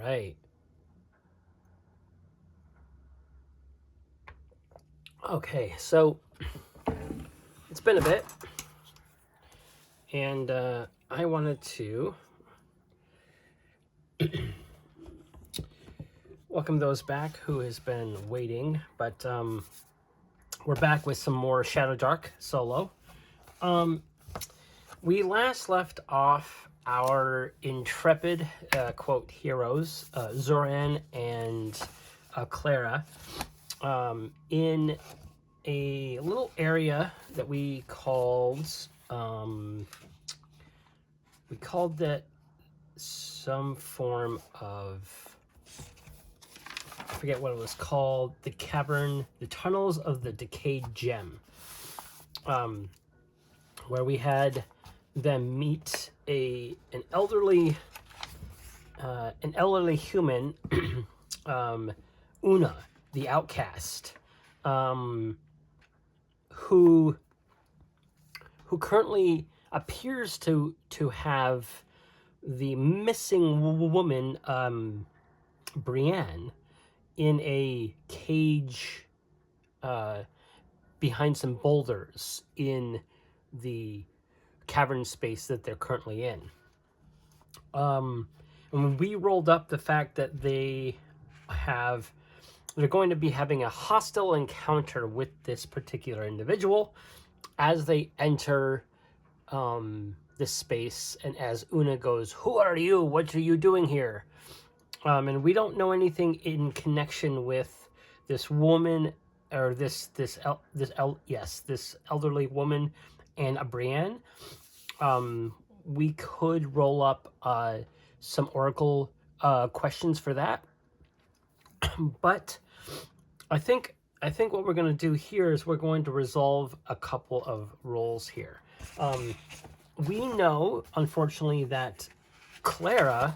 right. Okay, so it's been a bit, and I wanted to welcome those back who has been waiting, but we're back with some more Shadowdark Solo. We last left off our intrepid, quote, heroes, Zoran and Clara, in a little area that we called that some form of, I forget what it was called, the cavern, the tunnels of the decayed gem, where we had them meet an elderly human, Una, the outcast, who currently appears to have the missing woman, Brienne, in a cage behind some boulders in the cavern space that they're currently in. And when we rolled up the fact that they're going to be having a hostile encounter with this particular individual as they enter this space, and as Una goes, "Who are you? What are you doing here?" And we don't know anything in connection with this woman, or this elderly woman and a Brienne. We could roll up some Oracle questions for that, but I think what we're going to do here is we're going to resolve a couple of roles here. We know, unfortunately, that Clara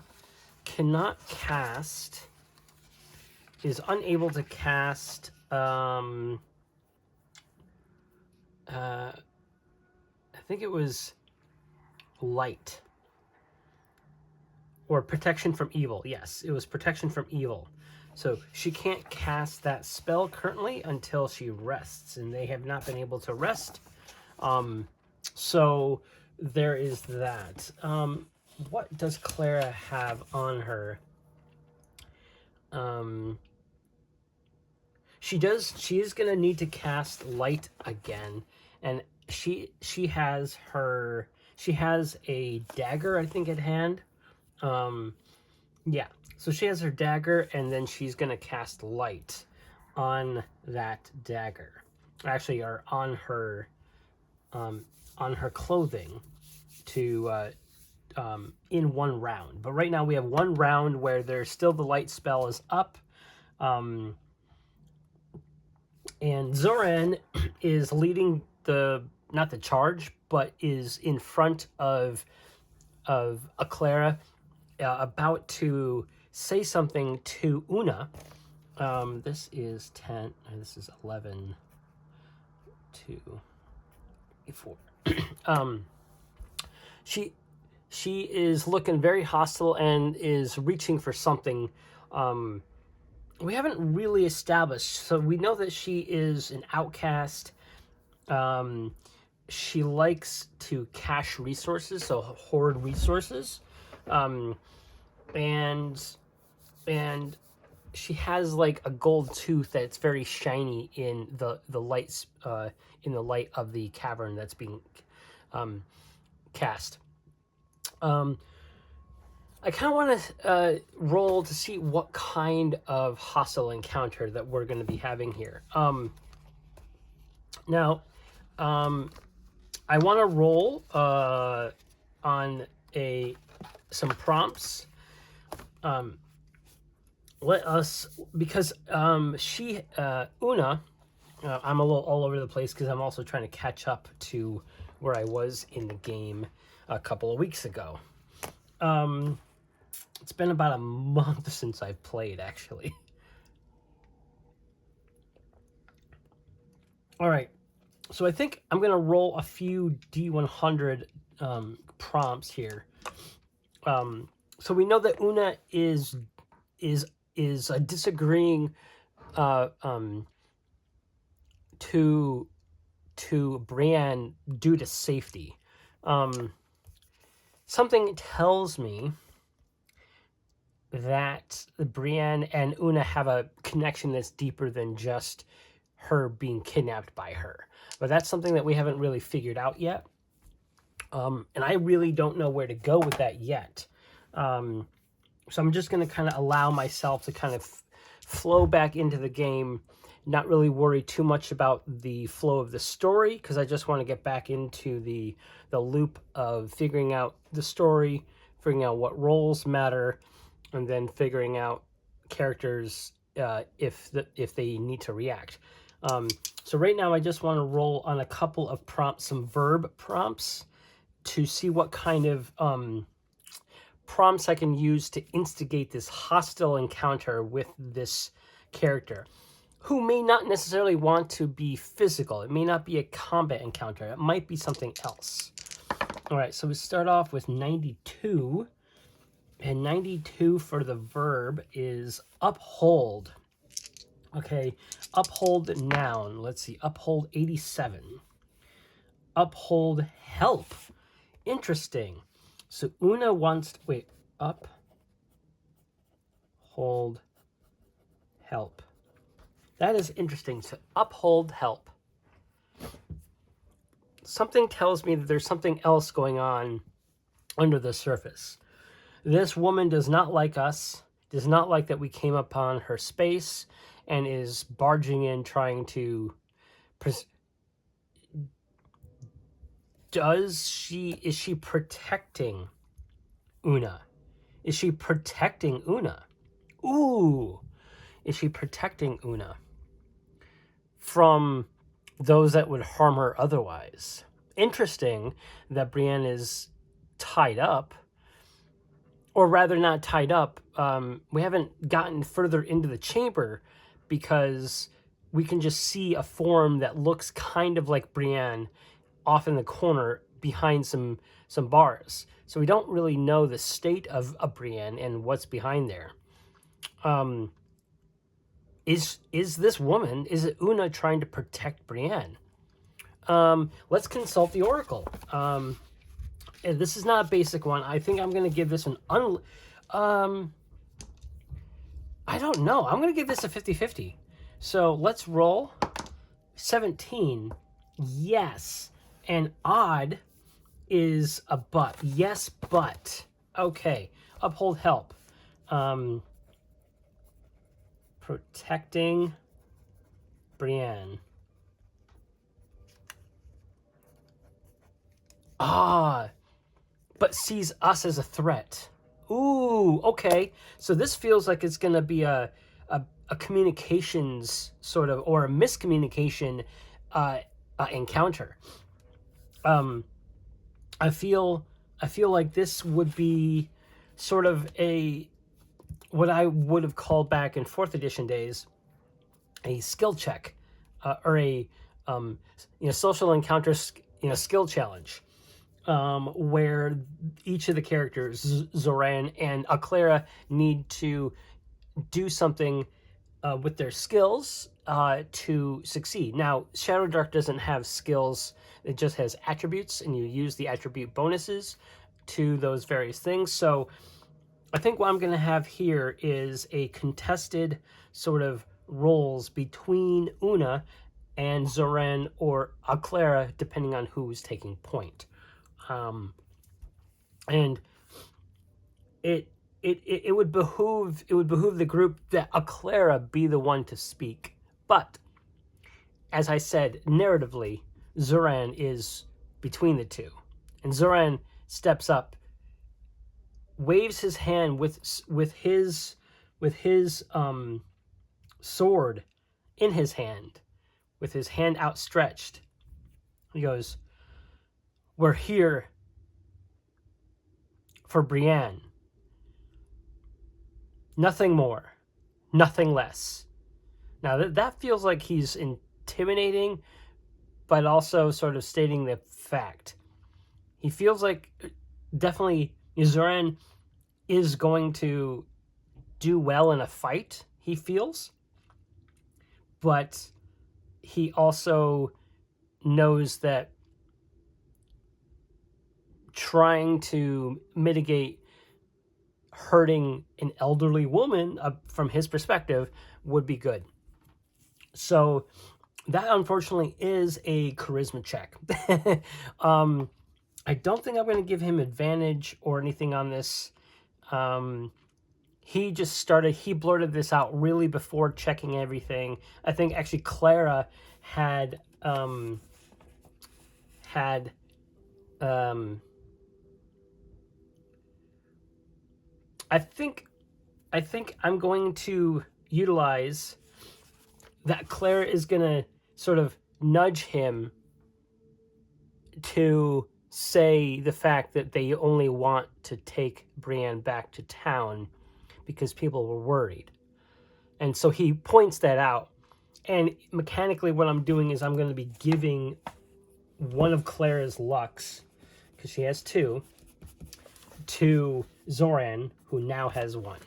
is unable to cast I think it was light or protection from evil. Yes, it was protection from evil. So she can't cast that spell currently until she rests, and they have not been able to rest. So there is that. What does Clara have on her? She is going to need to cast light again, and she has a dagger, I think, at hand. Yeah, so she has her dagger, and then she's going to cast light on that dagger, actually, or on her clothing, to in one round. But right now we have one round where there's still the light spell is up, and Zoran is leading not the charge, but is in front of Clara, about to say something to Una. This is 10, this is 11, 2, 4. She is looking very hostile and is reaching for something. We haven't really established, so we know that she is an outcast. She likes to cache resources, so hoard resources, and she has like a gold tooth that's very shiny in the lights, in the light of the cavern that's being cast. I kind of want to roll to see what kind of hostile encounter that we're going to be having here. Now, I want to roll on some prompts. Because Una, I'm a little all over the place because I'm also trying to catch up to where I was in the game a couple of weeks ago. It's been about a month since I've played, actually. All right, so I think I'm going to roll a few D100 prompts here. So we know that Una is is disagreeing to Brienne due to safety. Something tells me that Brienne and Una have a connection that's deeper than just her being kidnapped by her. But that's something that we haven't really figured out yet. And I really don't know where to go with that yet. So I'm just going to kind of allow myself to kind of flow back into the game, not really worry too much about the flow of the story, because I just want to get back into the loop of figuring out the story, figuring out what roles matter, and then figuring out characters if they need to react. So right now I just want to roll on a couple of prompts, some verb prompts, to see what kind of prompts I can use to instigate this hostile encounter with this character, who may not necessarily want to be physical. It may not be a combat encounter. It might be something else. All right, so we start off with 92. And 92 for the verb is uphold. Okay, uphold noun. Let's see, uphold 87. Uphold help. Interesting. So Una wants to, wait, uphold help. That is interesting. So uphold help. Something tells me that there's something else going on under the surface. This woman does not like us, does not like that we came upon her space, and is barging in trying to... Is she protecting Una? Is she protecting Una? Ooh, is she protecting Una from those that would harm her otherwise? Interesting that Brienne is tied up, or rather not tied up. We haven't gotten further into the chamber because we can just see a form that looks kind of like Brienne off in the corner behind some bars. So we don't really know the state of Brienne and what's behind there. Is this woman, is it Una trying to protect Brienne? Let's consult the Oracle. This is not a basic one. I think I'm going to give this an I don't know. I'm going to give this a 50-50. So let's roll. 17. Yes. And odd is a but. Yes, but. Okay. Uphold help. Protecting Brienne. But sees us as a threat. Ooh, okay. So this feels like it's going to be a communications sort of, or a miscommunication encounter. I feel like this would be sort of what I would have called back in 4th edition days a skill check, or a social encounter skill challenge, where each of the characters, Zoran and Aclara, need to do something with their skills to succeed. Now, Shadowdark doesn't have skills. It just has attributes, and you use the attribute bonuses to those various things. So I think what I'm going to have here is a contested sort of roles between Una and Zoran or Aclara, depending on who's taking point. And it would behoove the group that Aclara be the one to speak. But as I said, narratively, Zoran is between the two, and Zoran steps up, waves his hand with his sword in his hand, with his hand outstretched. He goes, "We're here for Brienne. Nothing more, nothing less." Now that feels like he's intimidating, but also sort of stating the fact. He feels like definitely Zoran is going to do well in a fight, he feels, but he also knows that trying to mitigate hurting an elderly woman from his perspective would be good. So that unfortunately is a charisma check. I don't think I'm going to give him advantage or anything on this. He just started, he blurted this out really before checking everything. I think actually Clara had, I think I'm going to utilize that Clara is going to sort of nudge him to say the fact that they only want to take Brienne back to town because people were worried. And so he points that out. And mechanically what I'm doing is I'm going to be giving one of Clara's lucks, because she has 2, to Zoran, who now has 1.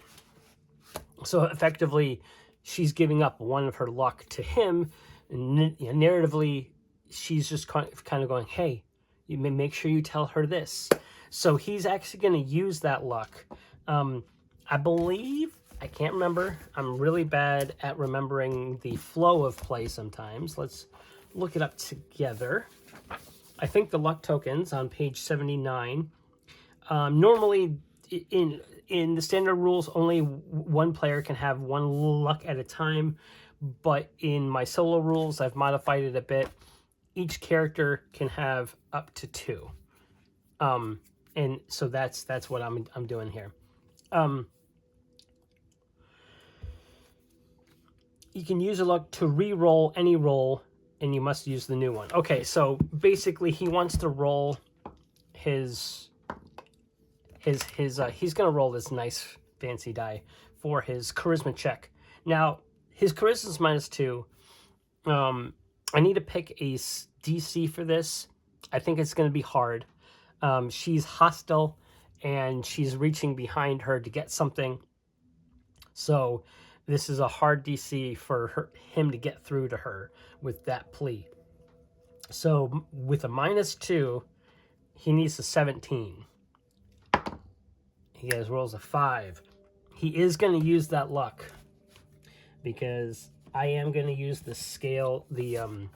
So effectively, she's giving up one of her luck to him. And narratively, she's just kind of going, hey, you may make sure you tell her this. So he's actually going to use that luck. I believe, I can't remember. I'm really bad at remembering the flow of play sometimes. Let's look it up together. I think the luck tokens on page 79. Normally, in the standard rules, only one player can have 1 luck at a time. But in my solo rules, I've modified it a bit. Each character can have up to 2. And so that's what I'm doing here. You can use a luck to re-roll any roll, and you must use the new one. Okay, so basically he wants to roll his he's going to roll this nice fancy die for his charisma check. Now, his charisma is -2. I need to pick a DC for this. I think it's going to be hard. She's hostile, and she's reaching behind her to get something. So this is a hard DC for him to get through to her with that plea. So with a -2, he needs a 17. He rolls a 5. He is going to use that luck, because I am going to use the scale, the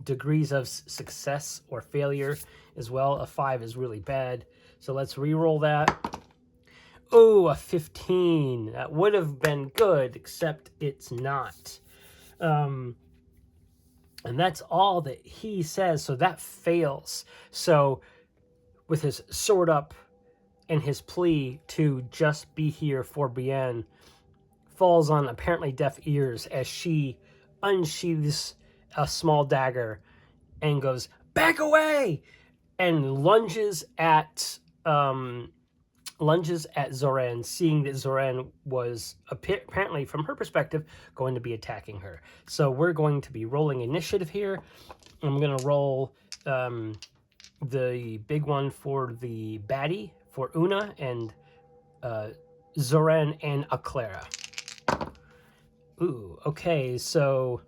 degrees of success or failure as well. A 5 is really bad. So let's re-roll that. Oh, a 15. That would have been good, except it's not. And that's all that he says. So that fails. So with his sword up and his plea to just be here for Brienne falls on apparently deaf ears as she unsheathes a small dagger and goes, back away, and lunges at Zoran, seeing that Zoran was apparently, from her perspective, going to be attacking her. So we're going to be rolling initiative here. I'm going to roll the big one for the baddie, for Una, and Zoran and Clara. Ooh, okay, so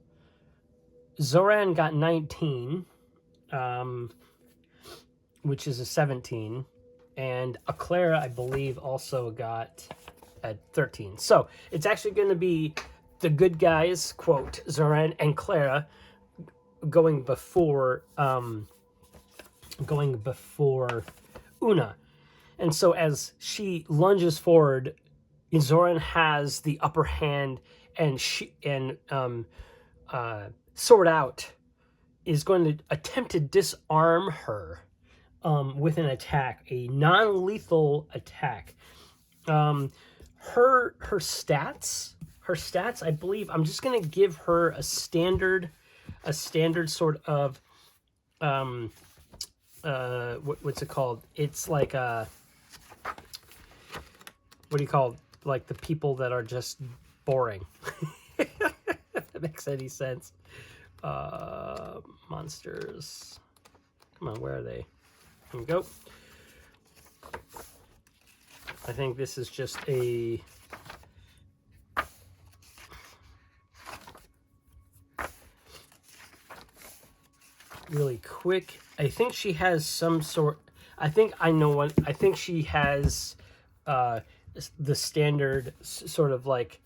Zoran got 19, which is a 17, and Clara, I believe, also got a 13. So it's actually going to be the good guys, quote, Zoran and Clara, going before Una. And so as she lunges forward, Zoran has the upper hand, and sword out is going to attempt to disarm her with an attack, a non-lethal attack. Her stats, I believe, I'm just going to give her a standard sort of what's it called? It's like a, what do you call it? Like the people that are just boring. If that makes any sense. Monsters. Come on, where are they? Here we go. I think this is just a quick. I think she has some sort. I think I know what. I think she has the standard sort of like,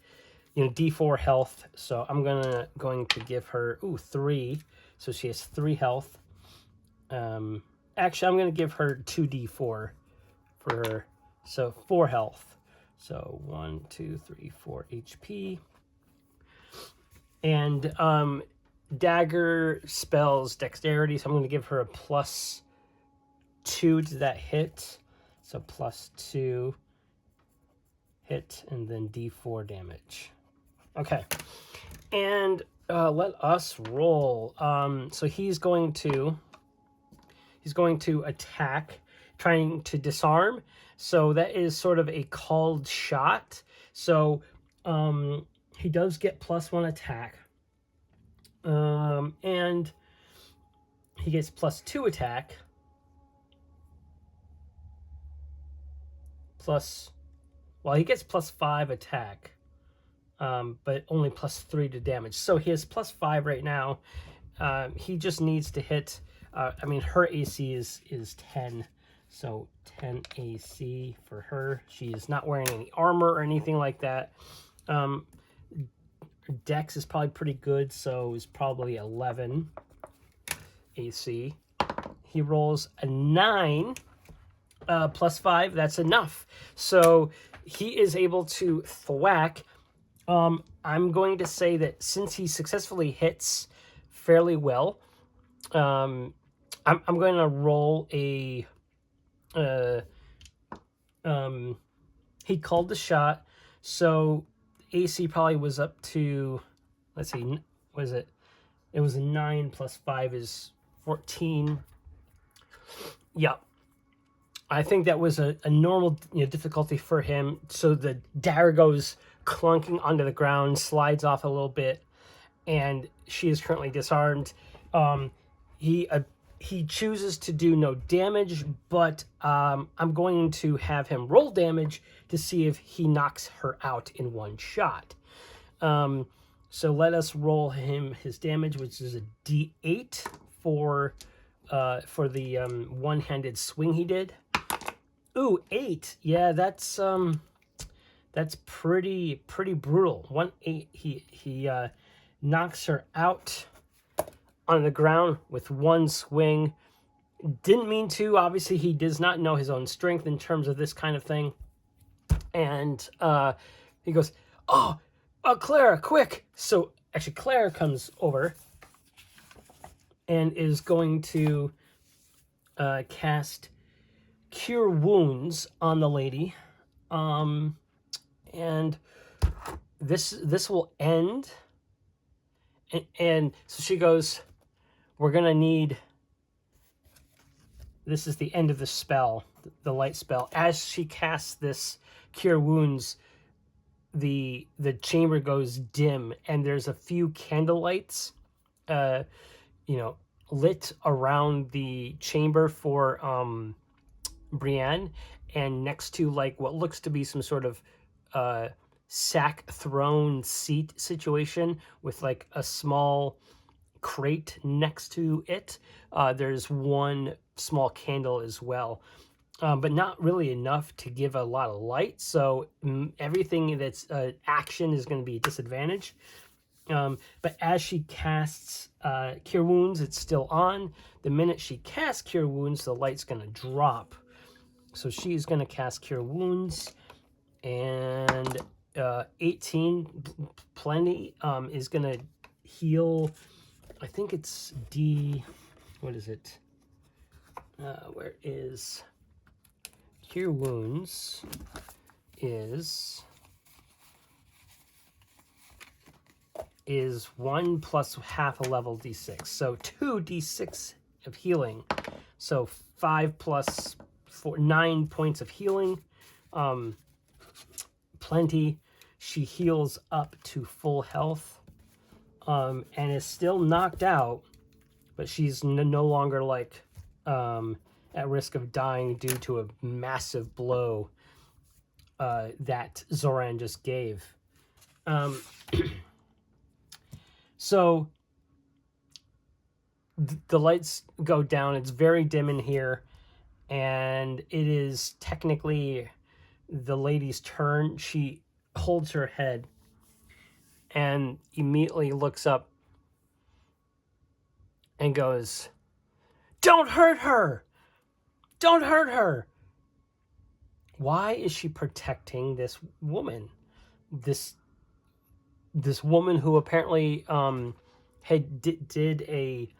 you know, D4 health. So I'm going to give her 3. So she has 3 health. Actually, I'm going to give her 2d4 for her. So 4 health. So 1, 2, 3, 4 HP. And dagger spells dexterity, so I'm going to give her a +2 to that hit. So +2 hit, and then d4 damage. Okay, and let us roll. So he's going to attack, trying to disarm. So that is sort of a called shot. So he does get +1 attack. And he gets +2 attack. He gets +5 attack. But only +3 to damage. So he has +5 right now. He just needs to hit. I mean, her AC is 10. So 10 AC for her. She is not wearing any armor or anything like that. Dex is probably pretty good, so it's probably 11 AC. He rolls a 9 +5. That's enough. So he is able to thwack. I'm going to say that since he successfully hits fairly well, I'm going to roll a. He called the shot, so AC probably was up to, let's see, was it? It was a 9 +5 is 14. Yeah. I think that was a normal difficulty for him. So the dagger goes clunking onto the ground, slides off a little bit, and she is currently disarmed. He chooses to do no damage, but I'm going to have him roll damage to see if he knocks her out in one shot. So let us roll him his damage, which is a D8 for the one-handed swing he did. Ooh, 8. Yeah, that's pretty brutal. 1-8. He knocks her out on the ground with one swing. Didn't mean to. Obviously, he does not know his own strength in terms of this kind of thing. And he goes, "Oh, Clara, quick!" So actually, Clara comes over and is going to cast Cure Wounds on the lady. And this will end. And so she goes, "We're going to need..." This is the end of the spell, the light spell. As she casts this Cure Wounds, the chamber goes dim, and there's a few candle lights, lit around the chamber for Brienne, and next to like what looks to be some sort of sack throne seat situation with like a small crate next to it. There's one small candle as well, but not really enough to give a lot of light. So everything that's action is going to be disadvantaged. But as she casts Cure Wounds, it's still on. The minute she casts Cure Wounds, the light's going to drop. So she's going to cast Cure Wounds, and 18, plenty, is going to heal. I think it's what is it? Where is Cure Wounds? Is 1 plus half a level d6. So 2 d6 of healing. So 5 plus 4, 9 points of healing. Plenty. She heals up to full health. And is still knocked out, but she's no longer like at risk of dying due to a massive blow that Zoran just gave. So the lights go down. It's very dim in here, and it is technically the lady's turn. She holds her head and immediately looks up and goes, "Don't hurt her! Don't hurt her!" Why is she protecting this woman? This woman who apparently did a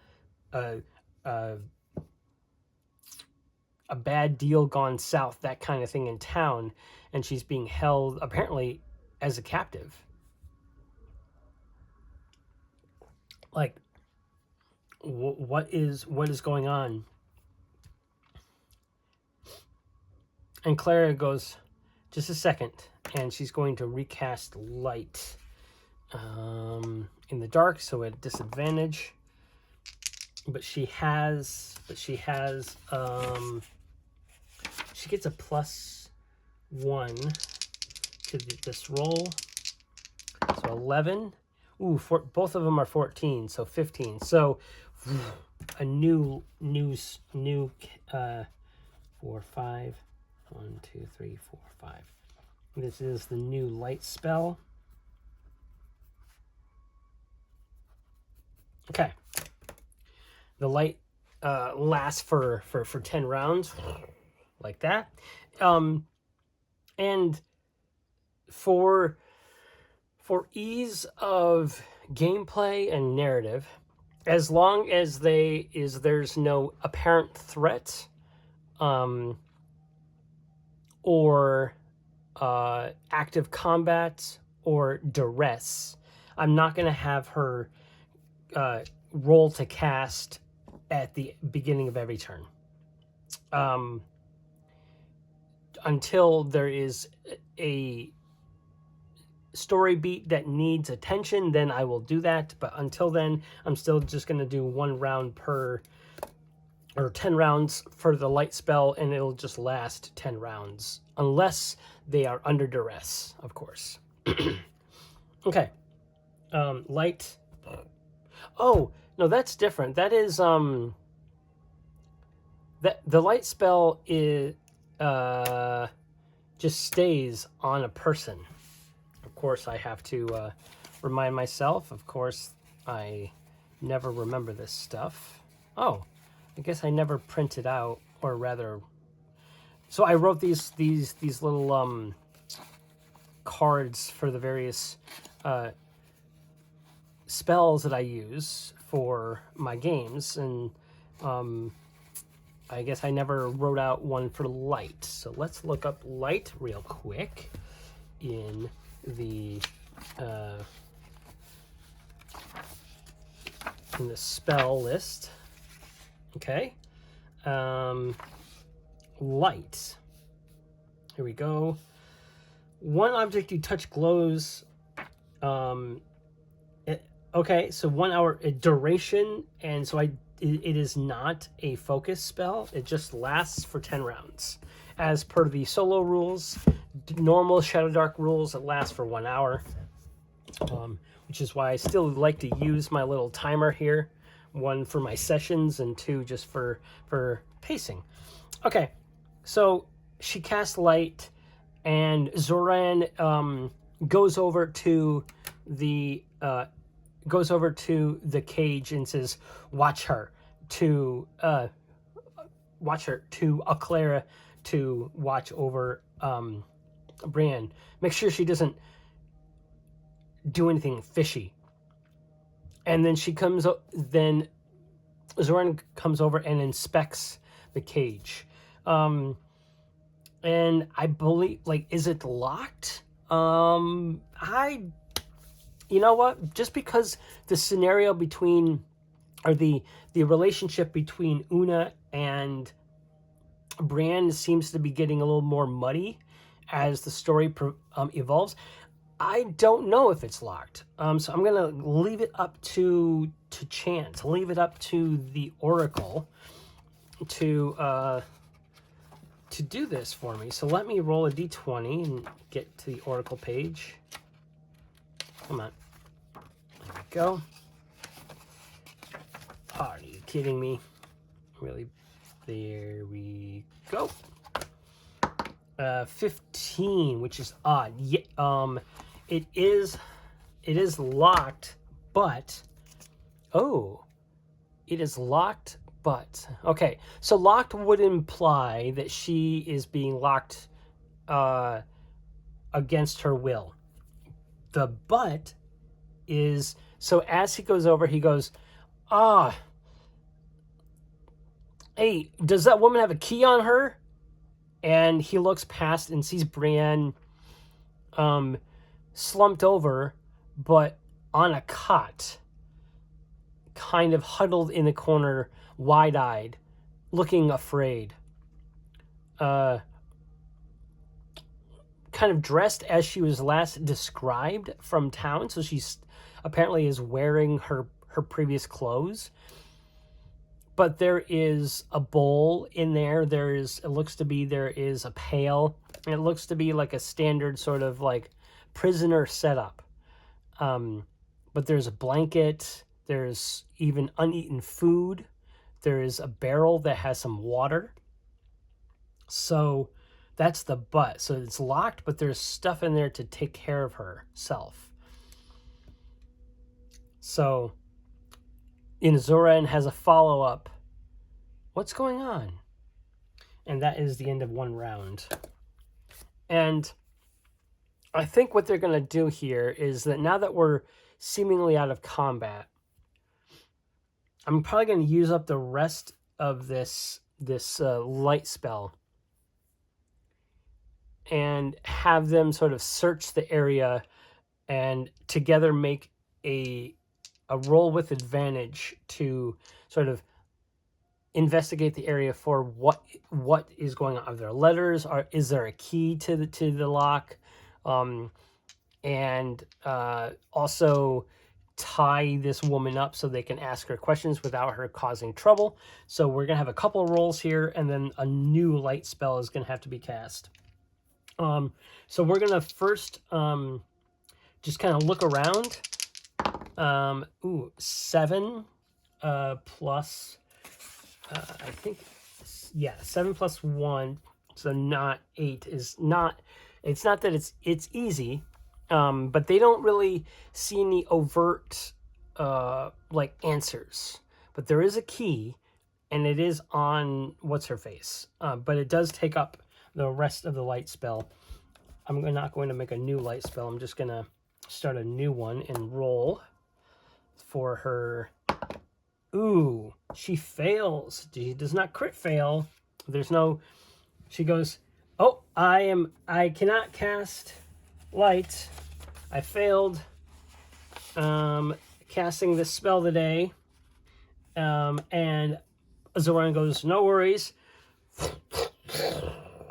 bad deal gone south, that kind of thing in town, and she's being held apparently as a captive. Like, what is going on? And Clara goes, "Just a second," and she's going to recast light in the dark, so at disadvantage. But she she gets a +1 to this roll. So 11. Ooh, both of them are 14, so 15. So a new 4, 5. 1, 2, 3, 4, 5. This is the new light spell. Okay. The light lasts for 10 rounds, like that. And for ease of gameplay and narrative, as long as there's no apparent threat, or active combat or duress, I'm not going to have her roll to cast at the beginning of every turn. Until there is a story beat that needs attention, then I will do that. But until then, I'm still just going to do 1 round per, or 10 rounds for the light spell, and it'll just last 10 rounds, unless they are under duress, of course. Okay. Light. Oh, no, that's different. That is, that the light spell is, just stays on a person. Of course, I have to remind myself. Of course, I never remember this stuff. Oh, I guess I never printed out, or rather, so I wrote these little cards for the various spells that I use for my games, and I guess I never wrote out one for light. So let's look up light real quick in the spell list. Okay. Light. Here we go. One object you touch glows. Okay, so 1 hour duration, and so it is not a focus spell. It just lasts for 10 rounds. As per the solo rules, normal Shadowdark rules, it lasts for 1 hour. Which is why I still like to use my little timer here. 1 for my sessions, and 2 just for pacing. Okay, so she casts light, and Zoran goes over to the cage and says, "Watch her," to Clara to watch over Brienne. Make sure she doesn't do anything fishy. And then then Zoran comes over and inspects the cage. And I believe, is it locked? You know what? Just because the scenario between, or the relationship between Una and Brienne seems to be getting a little more muddy as the story evolves, I don't know if it's locked. So I'm gonna leave it up to chance. Leave it up to the Oracle to do this for me. So let me roll a d20 and get to the Oracle page. Come on. There we go. Party kidding me? Really? There we go. 15, which is odd. Yeah, it is locked, but it is locked, but okay. So locked would imply that she is being locked against her will. The but is, so as he goes over, he goes, hey, does that woman have a key on her? And he looks past and sees Brienne slumped over, but on a cot, kind of huddled in the corner, wide-eyed, looking afraid. Kind of dressed as she was last described from town, so she's apparently is wearing her previous clothes. But there is a bowl in there. There is a pail. And it looks to be like a standard sort of like prisoner setup. But there's a blanket. There's even uneaten food. There is a barrel that has some water. So that's the but. So it's locked, but there's stuff in there to take care of herself. So Zoran has a follow-up. What's going on? And that is the end of one round. And I think what they're going to do here is that now that we're seemingly out of combat, I'm probably going to use up the rest of this light spell and have them sort of search the area and together make a roll with advantage to sort of investigate the area for what is going on. Are there letters? Is there a key to the lock? And also tie this woman up so they can ask her questions without her causing trouble. So we're gonna have a couple of rolls here, and then a new light spell is gonna have to be cast. So we're gonna first just kind of look around. 7 plus, I think, yeah, 7 plus 1, so not 8 is not, it's not that it's easy, but they don't really see any overt, like, answers. But there is a key, and it is on what's-her-face, but it does take up the rest of the light spell. I'm not going to make a new light spell. I'm just going to start a new one and roll for her. Ooh, she fails. She does not crit fail. There's no, she goes, oh, I cannot cast light. I failed casting this spell today. And Zoran goes, no worries.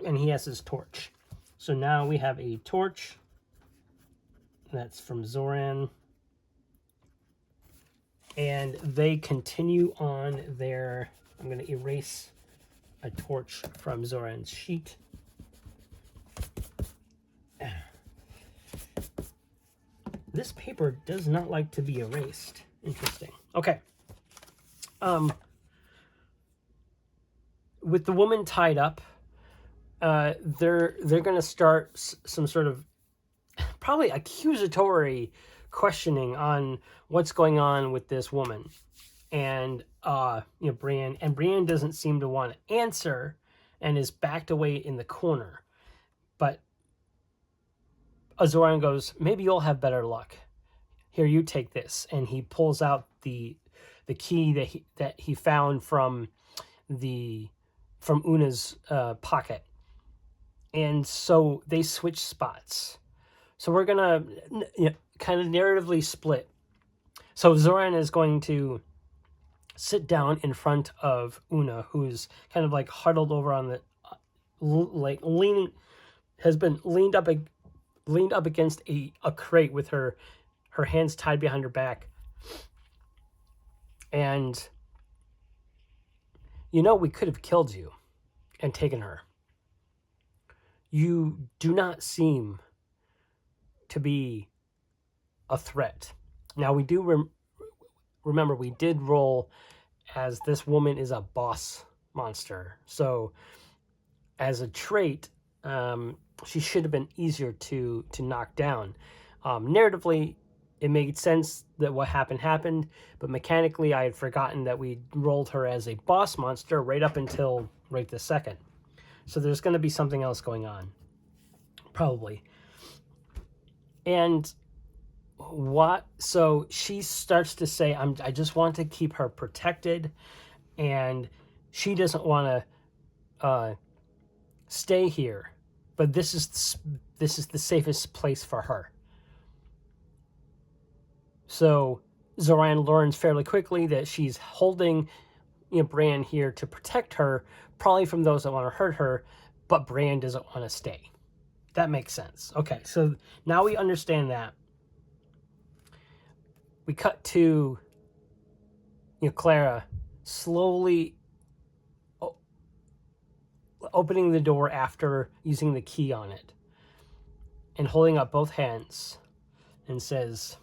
And he has his torch. So now we have a torch. That's from Zoran. And they continue on their, I'm going to erase a torch from Zoran's sheet. This paper does not like to be erased. Interesting. Okay. With the woman tied up, they're going to start some sort of probably accusatory questioning on what's going on with this woman. And Brienne doesn't seem to want to answer and is backed away in the corner. But Zoran goes, maybe you'll have better luck. Here, you take this. And he pulls out the key that he found from Una's pocket. And so they switch spots. So we're gonna kind of narratively split. So Zoran is going to sit down in front of Una, who's kind of like huddled over on the, like leaned up against a crate with her hands tied behind her back. And we could have killed you and taken her. You do not seem to be a threat. Now we do remember we did roll as this woman is a boss monster. So as a trait, she should have been easier to knock down. Narratively, it made sense that what happened, but mechanically, I had forgotten that we rolled her as a boss monster right up until right this second. So there's going to be something else going on, probably. And what? So she starts to say, I just want to keep her protected, and she doesn't want to stay here, but this is the safest place for her. So Zoran learns fairly quickly that she's holding Bran here to protect her, probably from those that want to hurt her, but Bran doesn't want to stay. That makes sense. Okay, so now we understand that. We cut to Clara slowly opening the door after using the key on it and holding up both hands and says,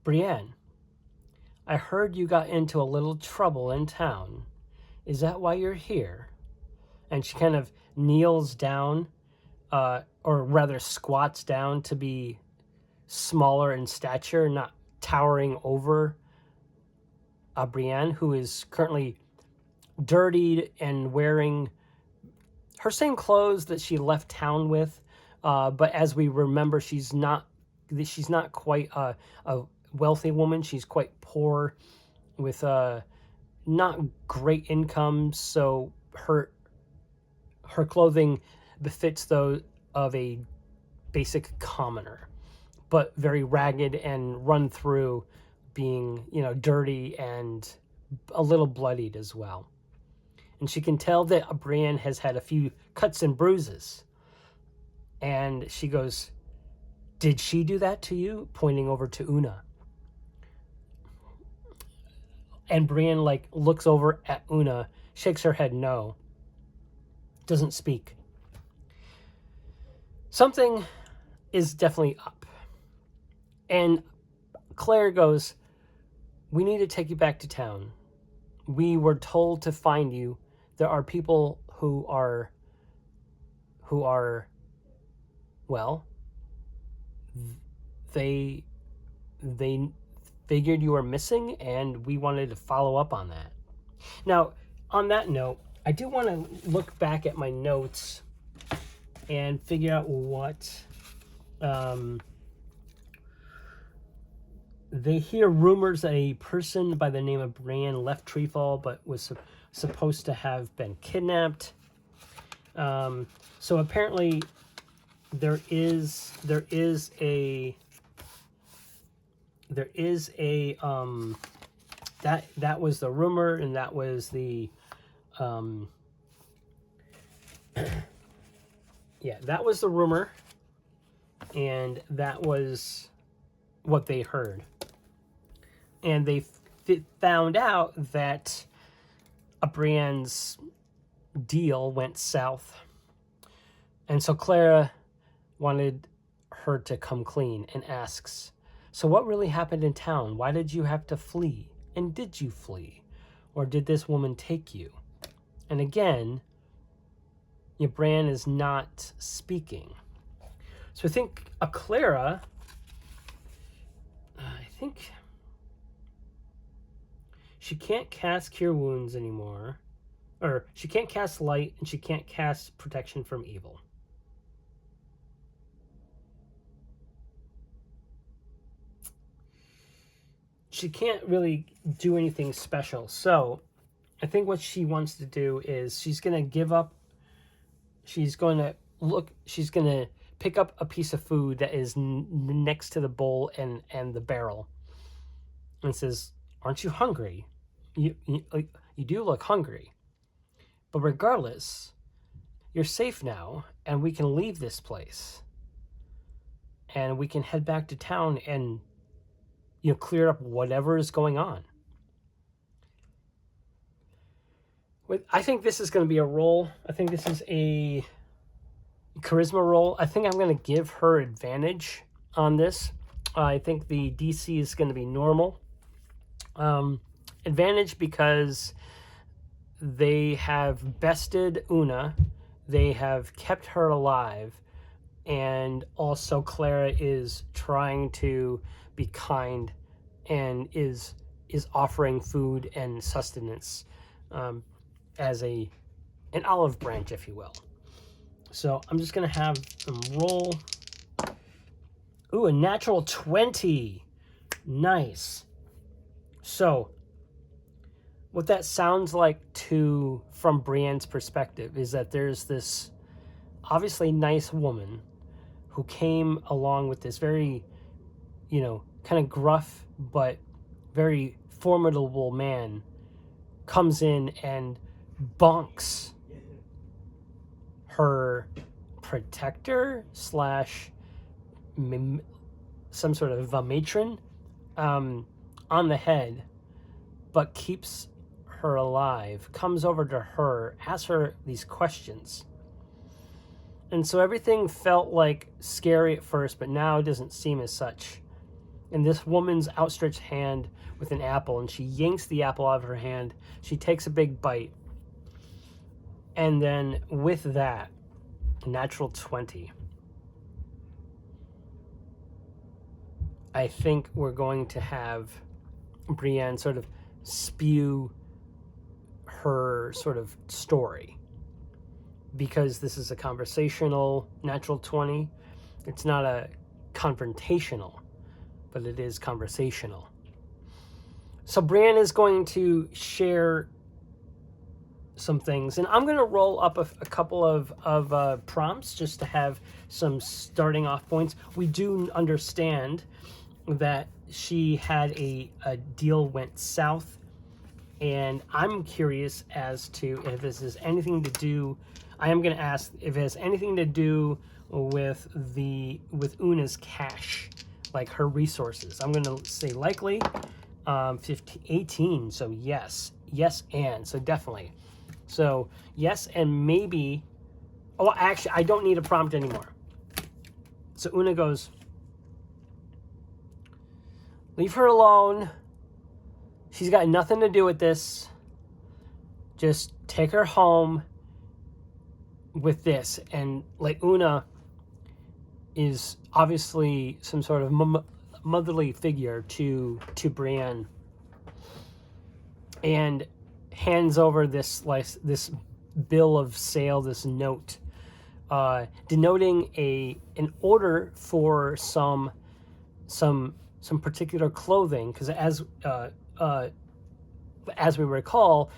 Brienne, I heard you got into a little trouble in town. Is that why you're here? And she kind of kneels down, or rather squats down to be smaller in stature, not towering over Brienne, who is currently dirtied and wearing her same clothes that she left town with. But as we remember, she's not quite a wealthy woman. She's quite poor with not great income. So her clothing befits those of a basic commoner, but very ragged and run through, being dirty and a little bloodied as well. And she can tell that Brienne has had a few cuts and bruises. And she goes, did she do that to you? Pointing over to Una. And Brienne looks over at Una, shakes her head no. Doesn't speak. Something is definitely up. And Claire goes, we need to take you back to town. We were told to find you. There are people who are, well, they figured you were missing, and we wanted to follow up on that. Now, on that note, I do want to look back at my notes and figure out what they hear rumors that a person by the name of Bran left Treefall, but was supposed to have been kidnapped. So apparently there is a that was the rumor, and that was the that was the rumor, and that was what they heard. And they found out that Brienne's deal went south. And so Clara wanted her to come clean and asks, so what really happened in town? Why did you have to flee? And did you flee? Or did this woman take you? And again, Bran is not speaking. So I think Clara, she can't cast Cure Wounds anymore. Or she can't cast Light, and she can't cast Protection from Evil. She can't really do anything special. So I think what she wants to do is she's going to give up. She's going to pick up a piece of food that is next to the bowl and the barrel. And says, aren't you hungry? You do look hungry. But regardless, you're safe now, and we can leave this place. And we can head back to town and clear up whatever is going on. I think this is going to be a roll. I think this is a charisma roll. I think I'm going to give her advantage on this. I think the DC is going to be normal. Advantage because they have bested Una, they have kept her alive, and also Clara is trying to be kind and is offering food and sustenance, as an olive branch, if you will. So I'm just gonna have them roll. Ooh, a natural 20. Nice. So what that sounds like from Brienne's perspective is that there's this obviously nice woman who came along with this very, kind of gruff but very formidable man, comes in and bonks her protector slash some sort of a matron on the head, but keeps her alive, comes over to her, asks her these questions. And so everything felt like scary at first, but now it doesn't seem as such. And this woman's outstretched hand with an apple, and she yanks the apple out of her hand. She takes a big bite. And then with that, natural 20. I think we're going to have Brienne sort of spew her sort of story, because this is a conversational natural 20. It's not a confrontational, but it is conversational. So Brienne is going to share some things, and I'm going to roll up a couple of prompts just to have some starting off points. We do understand that she had a deal went south, and I'm curious as to if this has anything to do. I am going to ask if it has anything to do with Una's cash, like her resources. I'm going to say likely. 18. So yes, and so definitely. So yes, and maybe. Oh, actually, I don't need a prompt anymore. So Una goes, leave her alone. She's got nothing to do with this. Just take her home with this. And like Una is obviously some sort of motherly figure to Brienne, and hands over this bill of sale, this note, denoting an order for some particular clothing, because as we recall,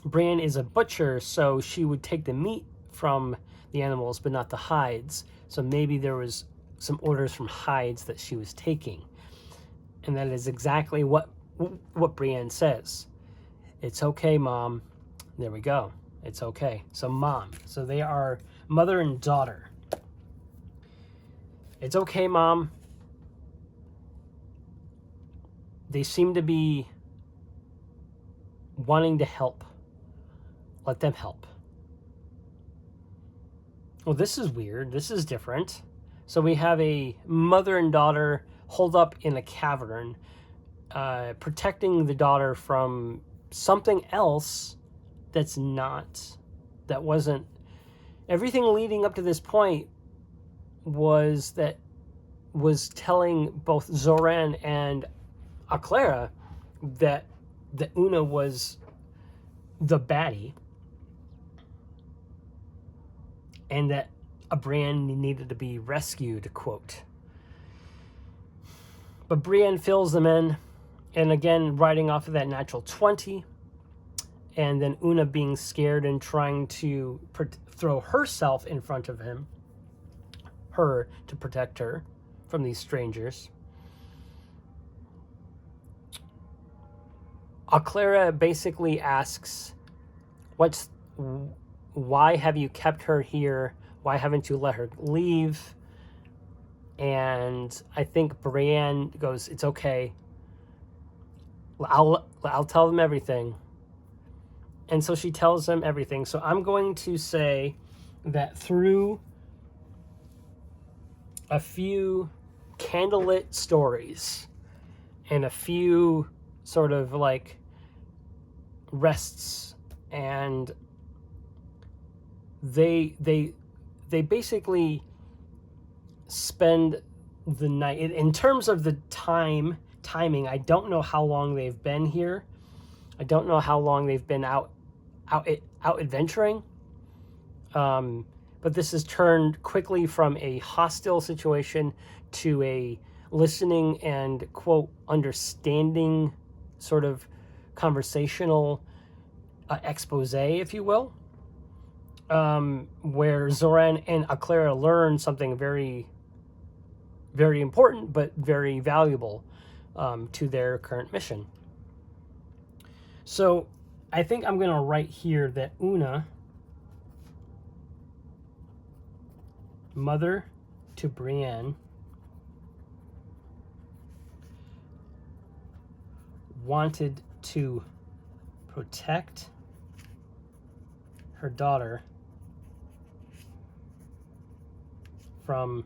Brienne is a butcher, so she would take the meat from the animals but not the hides. So maybe there was some orders from hides that she was taking, and that is exactly what Brienne says. It's okay, Mom. There we go. It's okay. So Mom. So they are mother and daughter. It's okay, Mom. They seem to be wanting to help. Let them help. Well, this is weird. This is different. So we have a mother and daughter holed up in a cavern, protecting the daughter from something else that wasn't. Everything leading up to this point was telling both Zoran and Clara that Una was the baddie, and that a Brienne needed to be rescued, quote. But Brienne fills them in, and again, riding off of that natural 20, and then Una being scared and trying to throw herself in front of her to protect her from these strangers. Clara basically asks, why have you kept her here? Why haven't you let her leave? And I think Brienne goes, it's okay. I'll tell them everything. And so she tells them everything. So I'm going to say that through a few candlelit stories, and a few sort of like rests, and they basically spend the night. In terms of the timing, I don't know how long they've been here. I don't know how long they've been out adventuring. But this has turned quickly from a hostile situation to a listening and, quote, understanding sort of conversational expose, if you will, where Zoran and Aklara learn something very, very important but very valuable to their current mission. So I think I'm going to write here that Una, mother to Brienne, wanted to protect her daughter from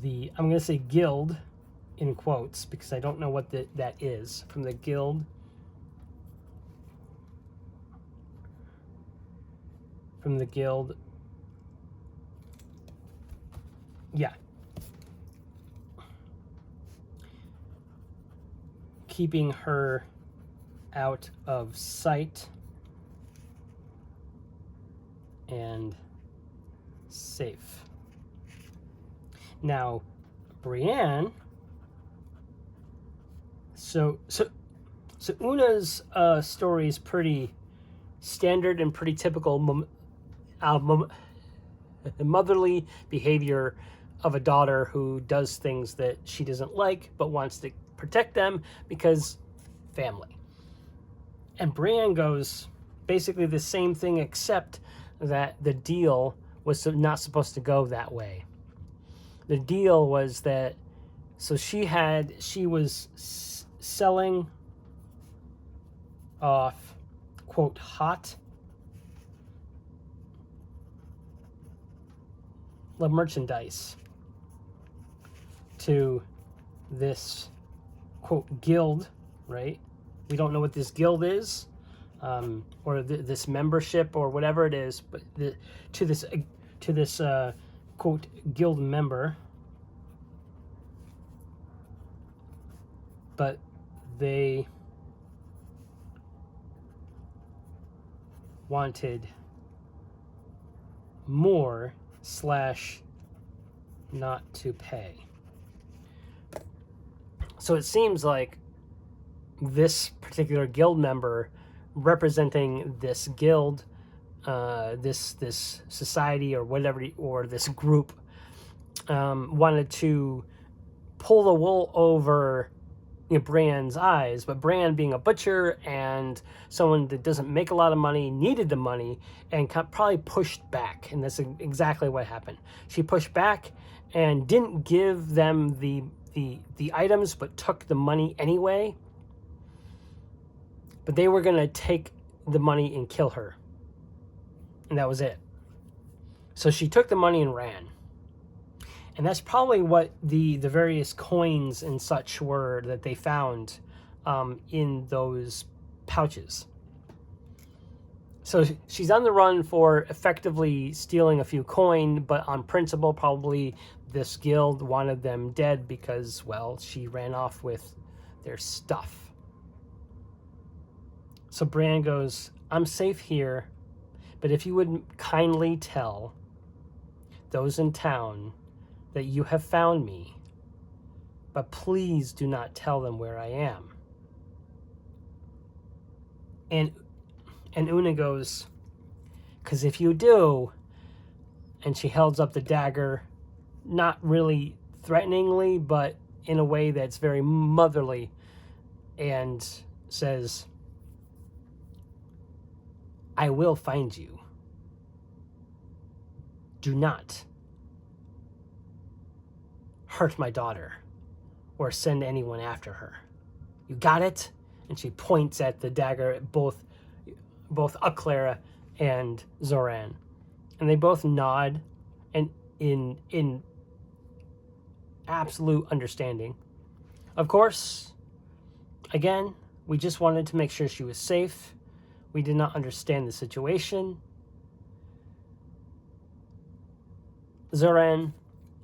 the, I'm going to say guild in quotes because I don't know what that is, from the guild, yeah, keeping her out of sight and safe. Now, Brienne, so Una's story is pretty standard and pretty typical motherly behavior of a daughter who does things that she doesn't like but wants to protect them because family. And Brienne goes basically the same thing, except that the deal was not supposed to go that way. The deal was that, so she was selling off, quote, hot merchandise to this, quote, guild, right? We don't know what this guild is, or this membership or whatever it is, but to this quote, guild member. But they wanted more / not to pay. So it seems like this particular guild member representing this guild, this society or whatever, or this group, wanted to pull the wool over Bran's eyes, but Bran, being a butcher and someone that doesn't make a lot of money, needed the money and probably pushed back, and that's exactly what happened. She pushed back and didn't give them the items, but took the money anyway. But they were gonna take the money and kill her, and that was it. So she took the money and ran. And that's probably what the various coins and such were that they found in those pouches. So she's on the run for effectively stealing a few coin, but on principle, probably this guild wanted them dead because, well, she ran off with their stuff. So Bran goes, I'm safe here, but if you would kindly tell those in town that you have found me, but please do not tell them where I am. And Una goes, because if you do, and she holds up the dagger, not really threateningly, but in a way that's very motherly, and says, I will find you. Do not hurt my daughter or send anyone after her. You got it? And she points at the dagger at both Aklara and Zoran. And they both nod, and in absolute understanding. Of course, again, we just wanted to make sure she was safe. We did not understand the situation. Zoran,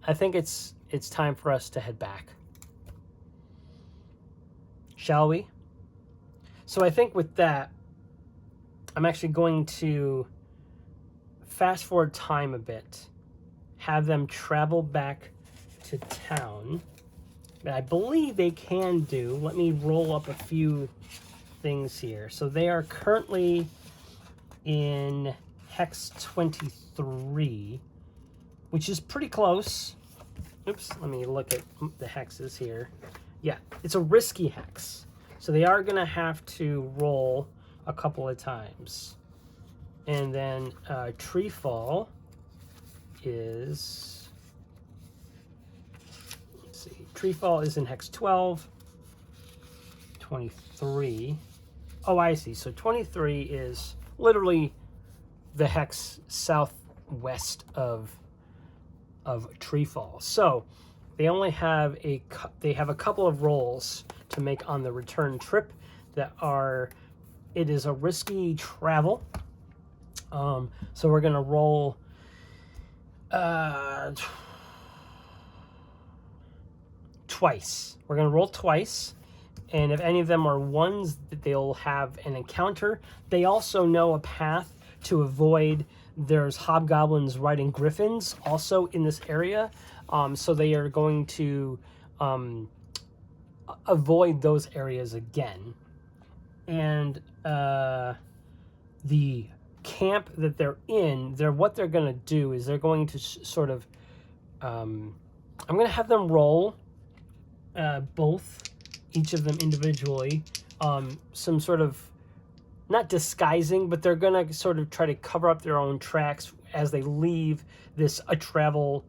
I think it's time for us to head back. Shall we? So I think with that, I'm actually going to fast forward time a bit, have them travel back to town. I believe they can do. Let me roll up a few things here. So they are currently in Hex 23, which is pretty close. Oops, let me look at the hexes here. Yeah, it's a risky hex. So they are going to have to roll a couple of times. And then tree fall is... Let's see. Tree fall is in Hex 12. 23. Oh, I see. So 23 is literally the hex southwest of Treefall. So they only have a couple of rolls to make on the return trip that are, it is a risky travel. So we're gonna roll twice. We're gonna roll twice, and if any of them are ones, they'll have an encounter. They also know a path to avoid. There's hobgoblins riding griffins also in this area, so they are going to avoid those areas again. And the camp that they're in, what they're going to do is they're going to sort of, I'm going to have them roll both, each of them individually, some sort of, not disguising, but they're going to sort of try to cover up their own tracks as they leave this a travel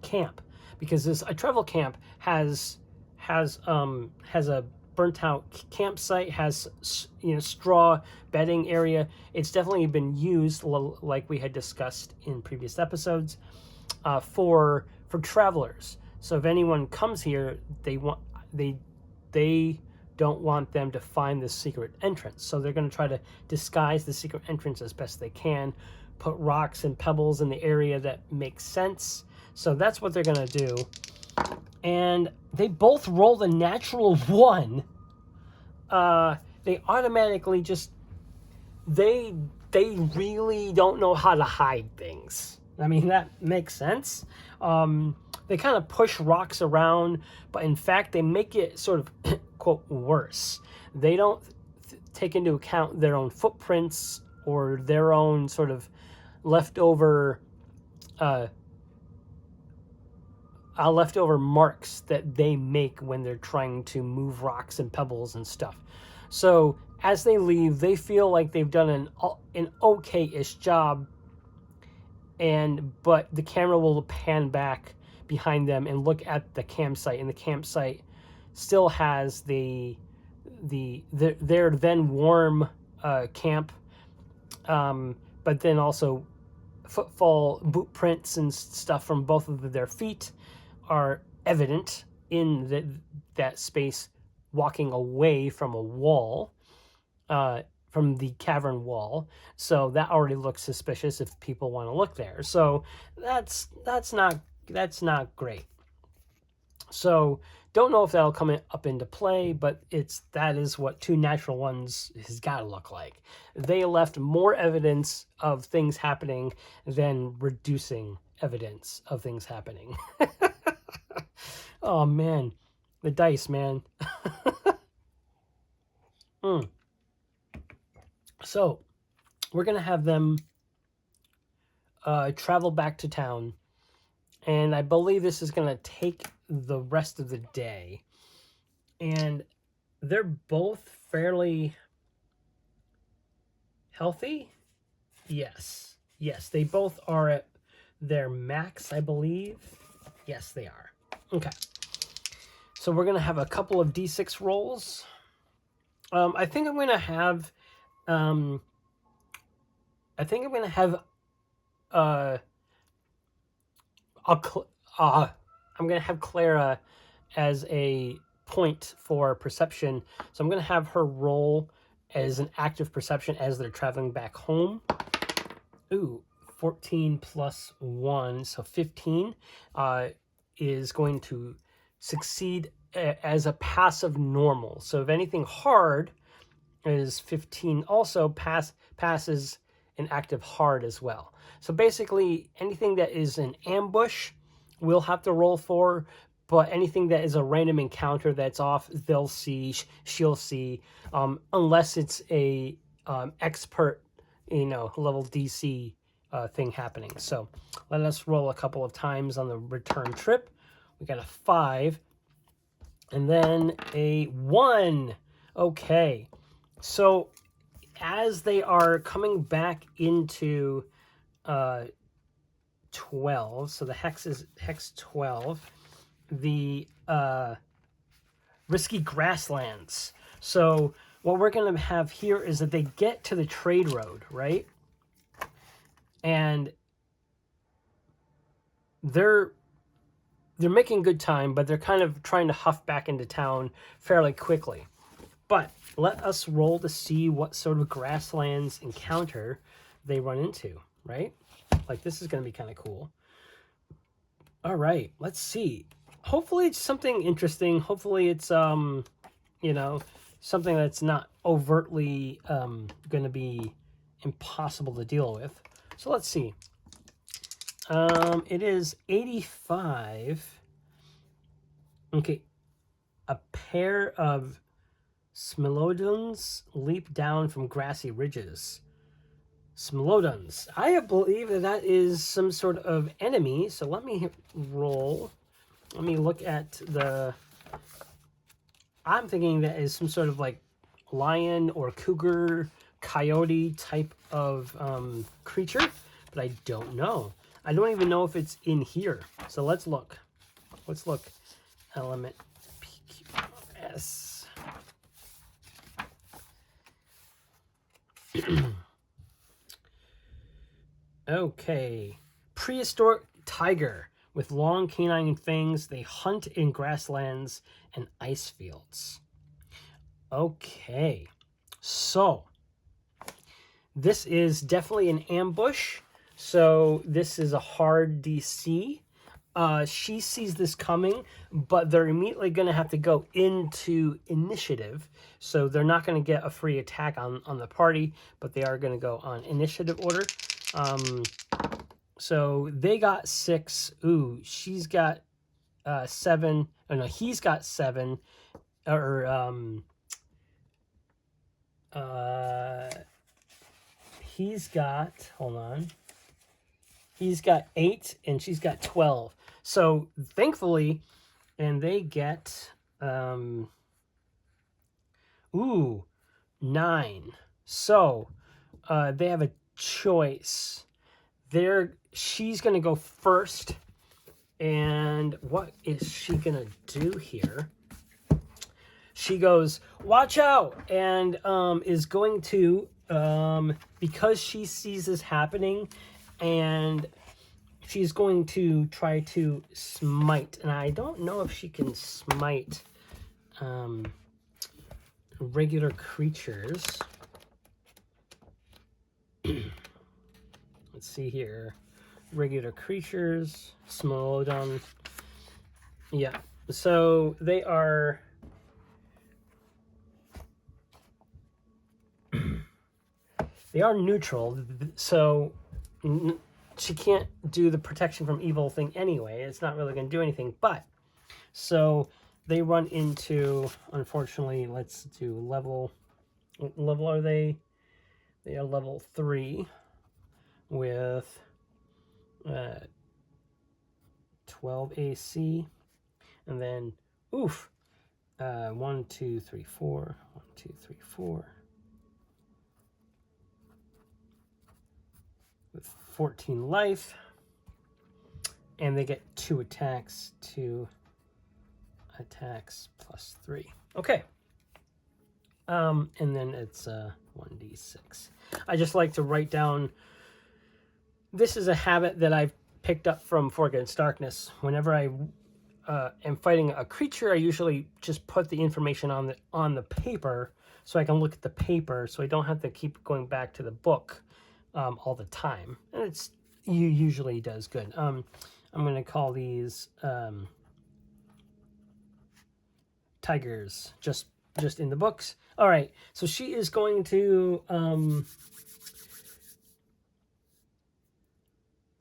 camp, because this a travel camp has a burnt out campsite, has straw bedding area. It's definitely been used, like we had discussed in previous episodes, for travelers. So if anyone comes here, they don't want them to find the secret entrance. So they're going to try to disguise the secret entrance as best they can, put rocks and pebbles in the area that makes sense. So that's what they're going to do. And they both rolled a natural 1. They automatically just, they really don't know how to hide things. I mean, that makes sense. They kind of push rocks around, but in fact, they make it sort of, quote, worse. They don't take into account their own footprints or their own sort of leftover marks that they make when they're trying to move rocks and pebbles and stuff. So as they leave, they feel like they've done an okay-ish job, but the camera will pan back behind them and look at the campsite, and the campsite still has their then warm camp, but then also footfall boot prints and stuff from both of their feet are evident in that space, walking away from a wall, from the cavern wall. So that already looks suspicious if people want to look there. So that's not great. So don't know if that'll come up into play, but that is what 2 natural ones has got to look like. They left more evidence of things happening than reducing evidence of things happening. Oh man, the dice, man. So we're gonna have them travel back to town, and I believe this is gonna take the rest of the day. And they're both fairly healthy. Yes, they both are at their max, I believe. Yes, they are. Okay. So we're gonna have a couple of D6 rolls. I think I'm gonna have I'm going to have Clara as a point for perception. So I'm going to have her roll as an active perception as they're traveling back home. Ooh, 14 plus 1, so 15 is going to succeed as a passive normal. So if anything hard is 15, also passes an active hard as well. So basically anything that is an ambush we'll have to roll for, but anything that is a random encounter that's off, they'll see, she'll see, unless it's a expert, level DC thing happening. So let us roll a couple of times on the return trip. We got a 5 and then a 1. Okay, so as they are coming back into 12, so the hex is hex 12, the risky grasslands. So what we're going to have here is that they get to the trade road, right? And they're making good time, but they're kind of trying to huff back into town fairly quickly. But let us roll to see what sort of grasslands encounter they run into, right? Like, this is going to be kind of cool. All right, let's see. Hopefully it's something interesting. Hopefully it's, something that's not overtly going to be impossible to deal with. So let's see. It is 85. Okay. A pair of Smilodons leap down from grassy ridges. Smilodons. I believe that is some sort of enemy. So let me roll. Let me look at the... I'm thinking that is some sort of like lion or cougar, coyote type of creature, but I don't know. I don't even know if it's in here. So let's look. Let's look. Element PQS. Okay. Prehistoric tiger with long canine fangs. They hunt in grasslands and ice fields. Okay. So this is definitely an ambush. So this is a hard DC. She sees this coming, but they're immediately going to have to go into initiative. So they're not going to get a free attack on the party, but they are going to go on initiative order. So they got 6. Ooh, she's got 7. Oh no, he's got 7. Or he's got, hold on. He's got 8 and she's got 12. So thankfully, and they get 9. So they have a choice. She's gonna go first. And what is she gonna do here? She goes, watch out, and is going to, because she sees this happening, and she's going to try to smite. And I don't know if she can smite regular creatures. Let's see here. Regular creatures, Smilodon. Yeah, so they are... they are neutral, so she can't do the protection from evil thing anyway. It's not really going to do anything, but... So they run into, unfortunately, let's do level... What level are they? They are level 3 with 12 AC. And then, 1, 2, 3, 4. 1, 2, 3, 4. With 14 life, and they get 2 attacks, 2 attacks plus 3. Okay. And then it's 1d6. I just like to write down. This is a habit that I've picked up from For Against Darkness. Whenever I am fighting a creature, I usually just put the information on the paper so I can look at the paper, so I don't have to keep going back to the book all the time. And it's usually does good. I'm going to call these tigers, just in the books. All right, so she is going to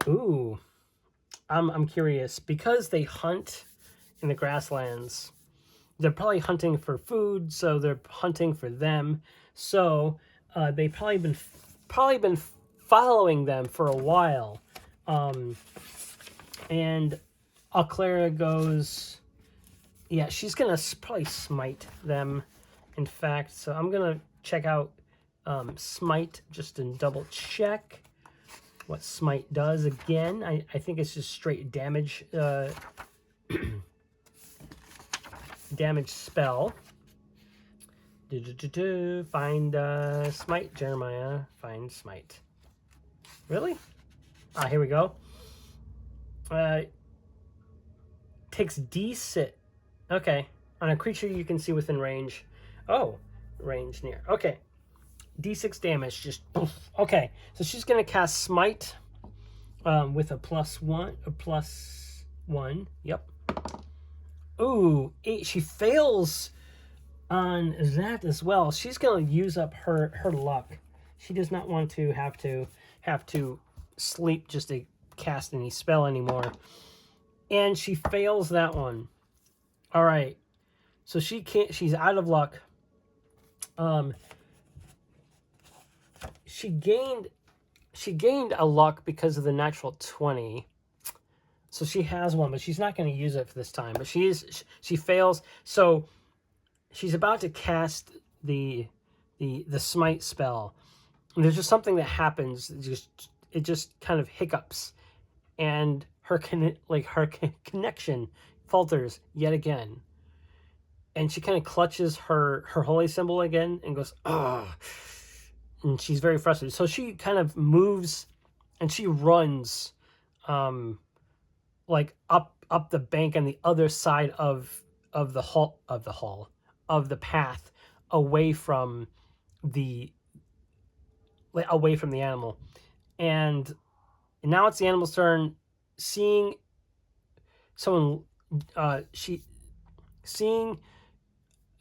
ooh, I'm curious, because they hunt in the grasslands. They're probably hunting for food, so they're hunting for them. So they've probably been following them for a while. And Alclara goes, yeah, she's gonna probably smite them. In fact, so I'm gonna check out smite just to double check what smite does. Again, I think it's just straight damage. Damage spell. Find smite, Jeremiah. Find smite. Really? Ah, here we go. Takes D6. Okay. On a creature you can see within range. Oh, range near. Okay. D6 damage. Just poof. Okay. So she's gonna cast smite with a +1. Yep. Ooh, 8. She fails on that as well. She's going to use up her luck. She does not want to have to sleep just to cast any spell anymore. And she fails that one. All right. So she can't, she's out of luck. She gained a luck because of the natural 20. So she has one, but she's not going to use it for this time. But she fails. So she's about to cast the smite spell. And there's just something that happens. It just kind of hiccups, and her connection falters yet again. And she kind of clutches her holy symbol again and goes, "Ah!" And she's very frustrated. So she kind of moves, and she runs, like up the bank on the other side of the path, away from the animal. And now it's the animal's turn. Seeing someone, seeing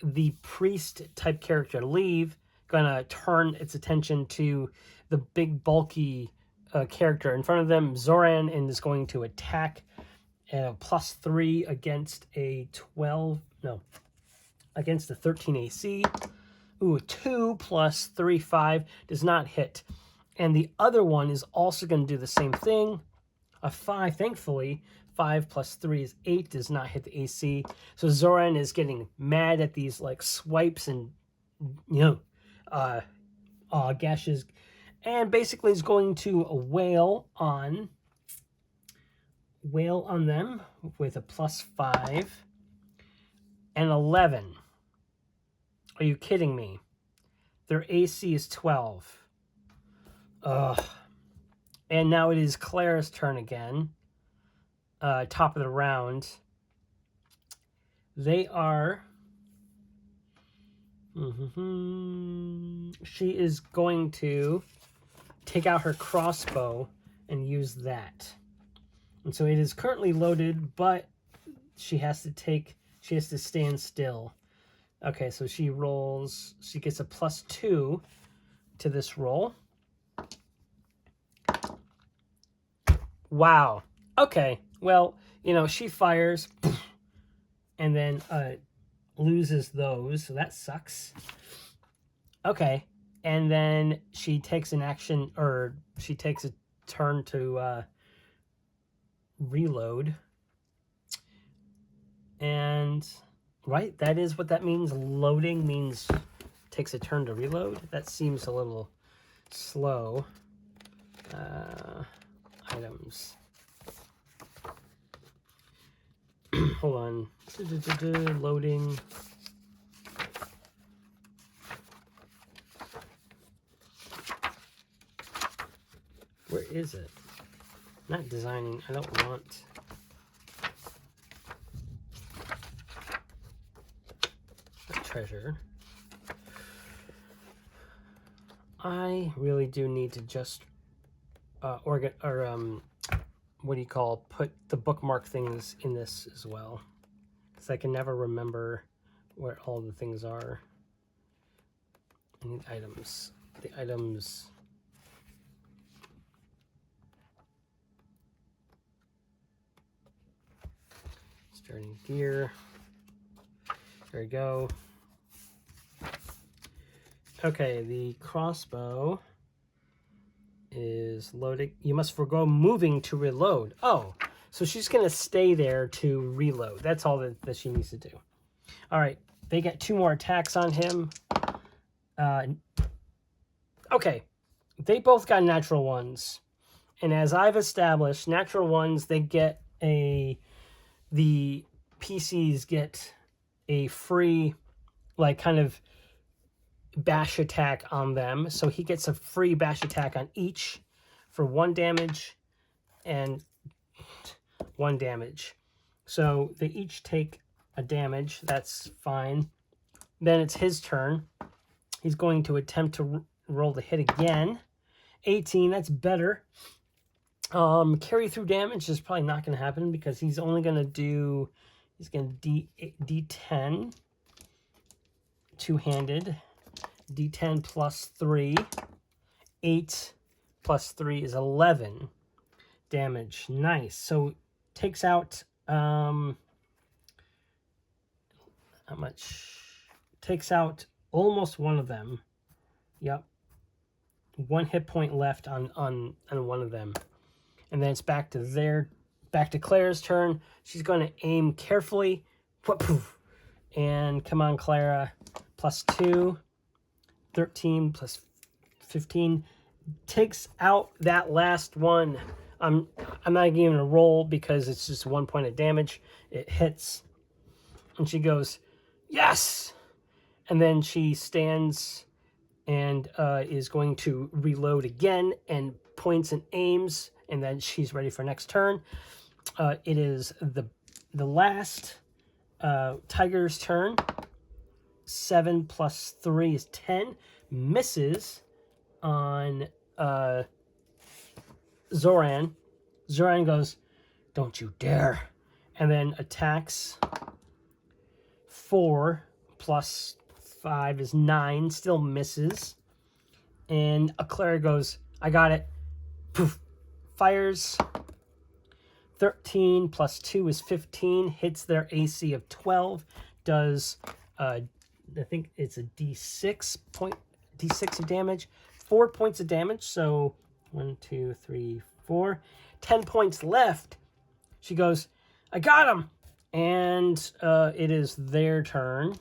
the priest type character leave, gonna turn its attention to the big bulky character in front of them, Zoran, and is going to attack. +3 against a 12. No, against the 13 AC. Ooh, 2 + 3, 5 does not hit. And the other one is also going to do the same thing. A 5, thankfully. 5 + 3 is 8, does not hit the AC. So Zoran is getting mad at these like swipes and gashes, and basically is going to wail on them with a +5 and 11. Are you kidding me? Their AC is 12. Ugh. And now it is Claire's turn again. Top of the round. They are... She is going to take out her crossbow and use that. And so it is currently loaded, but she has to stand still. Okay, so she gets a +2 to this roll. Wow. Okay, well, she fires and then loses those, so that sucks. Okay, and then she takes an action, or she takes a turn to reload. And right, that is what that means. Loading means takes a turn to reload. That seems a little slow. Items. Hold on. Loading. Where is it? Not designing. I don't want. treasure. I really do need to just what do you call, put the bookmark things in this as well, because I can never remember where all the things are. I need items. The items. Starting gear. There we go. Okay, the crossbow is loading. You must forgo moving to reload. Oh, so she's going to stay there to reload. That's all that she needs to do. All right, they get 2 more attacks on him. Okay, they both got natural ones. And as I've established, natural ones, they get the PCs get a free, like, kind of bash attack on them. So he gets a free bash attack on each for 1 damage and 1 damage. So they each take a damage. That's fine. Then it's his turn. He's going to attempt to roll the hit again. 18, that's better. Carry through damage is probably not going to happen because he's only going to do, he's going to D10 two-handed. D10 plus 3. 8 plus 3 is 11 damage. Nice. So takes out, how much? Takes out almost one of them. Yep. 1 hit point left on one of them. And then it's back to Clara's turn. She's going to aim carefully. And come on, Clara. Plus 2. 13 plus 15 takes out that last one. I'm not even going to roll because it's just 1 point of damage. It hits. And she goes, yes! And then she stands and is going to reload again and points and aims. And then she's ready for next turn. It is the last tiger's turn. 7 plus 3 is 10. Misses on Zoran. Zoran goes, don't you dare. And then attacks. 4 plus 5 is 9. Still misses. And Clara goes, I got it. Poof. Fires. 13 plus 2 is 15. Hits their AC of 12. Does, I think it's a D6 of damage. 4 points of damage. So 1, 2, 3, 4. 10 points left. She goes, I got him. And it is their turn.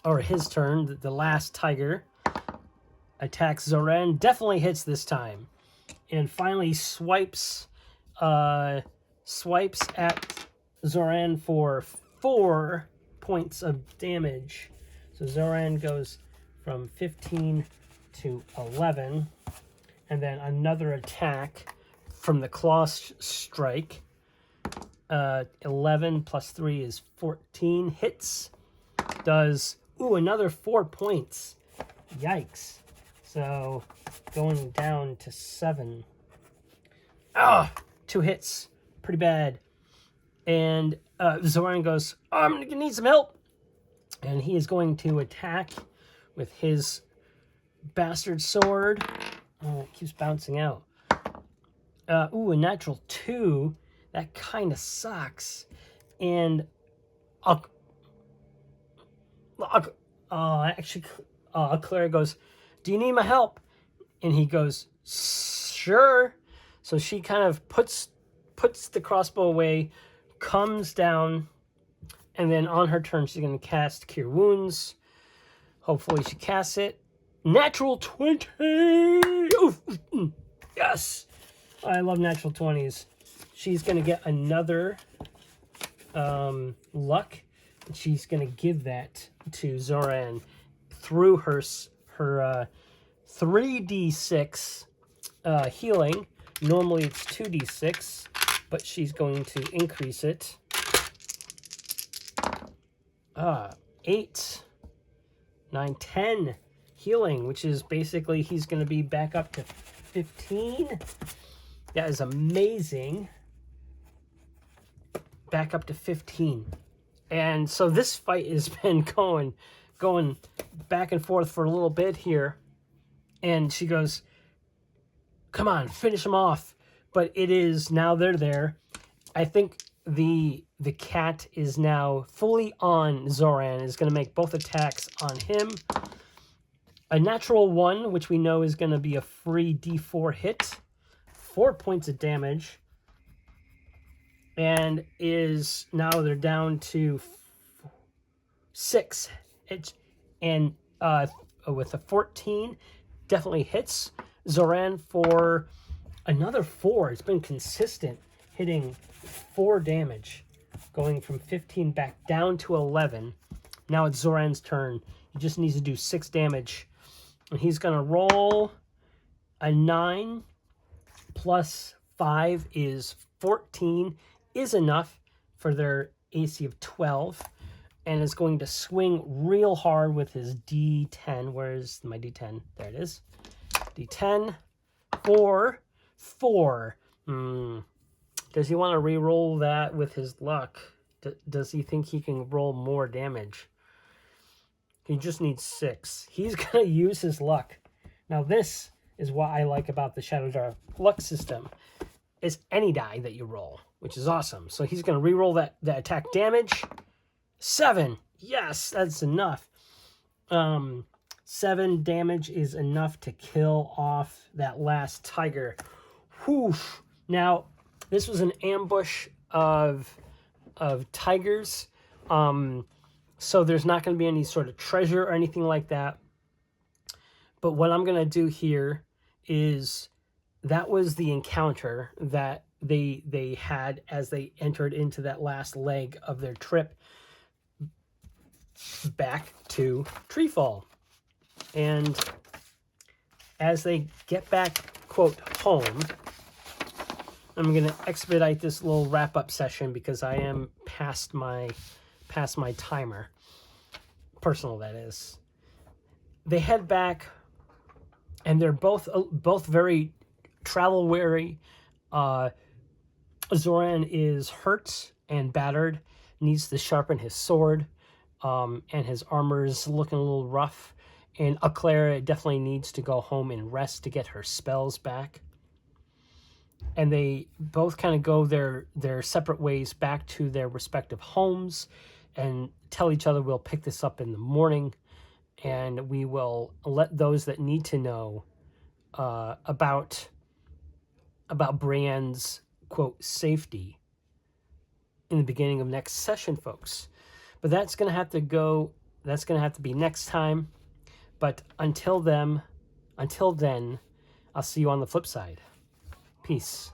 Or his turn. The last tiger attacks Zoran. Definitely hits this time. And finally swipes at Zoran for 4 points of damage. So Zoran goes from 15 to 11. And then another attack from the claw strike. 11 plus 3 is 14. Hits. Does, another 4 points. Yikes. So going down to 7. 2 hits. Pretty bad. And Zoran goes, I'm going to need some help. And he is going to attack with his bastard sword. Oh, it keeps bouncing out. A natural 2. That kind of sucks. And Clara goes, do you need my help? And he goes, sure. So she kind of puts the crossbow away, comes down, and then on her turn, she's going to cast Cure Wounds. Hopefully she casts it. Natural 20! Oof. Yes! I love natural 20s. She's going to get another luck. And she's going to give that to Zoran through her 3d6 healing. Normally it's 2d6, but she's going to increase it. 8, 9, 10 healing, which is basically he's going to be back up to 15. That is amazing. Back up to 15. And so this fight has been going back and forth for a little bit here. And she goes, come on, finish him off. But it is, now they're there. I think the cat is now fully on Zoran, is going to make both attacks on him. A natural 1, which we know is going to be a free D4 hit. 4 points of damage. And is, now they're down to 6. And with a 14, definitely hits Zoran for another 4. It's been consistent, hitting 4 damage, going from 15 back down to 11. Now it's Zoran's turn. He just needs to do 6 damage. And he's going to roll a 9 plus 5 is 14, is enough for their AC of 12, and is going to swing real hard with his D10. Where's my D10? There it is. D10 for 4. Does he want to re-roll that with his luck? Does he think he can roll more damage? He just needs 6. He's going to use his luck. Now this is what I like about the Shadowdark luck system. It's any die that you roll, which is awesome. So he's going to re-roll that attack damage. 7. Yes, that's enough. 7 damage is enough to kill off that last tiger. Whew. Now, this was an ambush of tigers. So there's not going to be any sort of treasure or anything like that. But what I'm going to do here is, that was the encounter that they had as they entered into that last leg of their trip back to Treefall. And as they get back, quote, home, I'm going to expedite this little wrap-up session because I am past my timer. Personal, that is. They head back, and they're both very travel weary. Zoran is hurt and battered, needs to sharpen his sword, and his armor is looking a little rough. And Aclara definitely needs to go home and rest to get her spells back. And they both kind of go their separate ways back to their respective homes and tell each other, we'll pick this up in the morning, and we will let those that need to know about Brienne's, quote, safety in the beginning of next session, folks. But that's going to have to be next time. But until then, I'll see you on the flip side. Peace.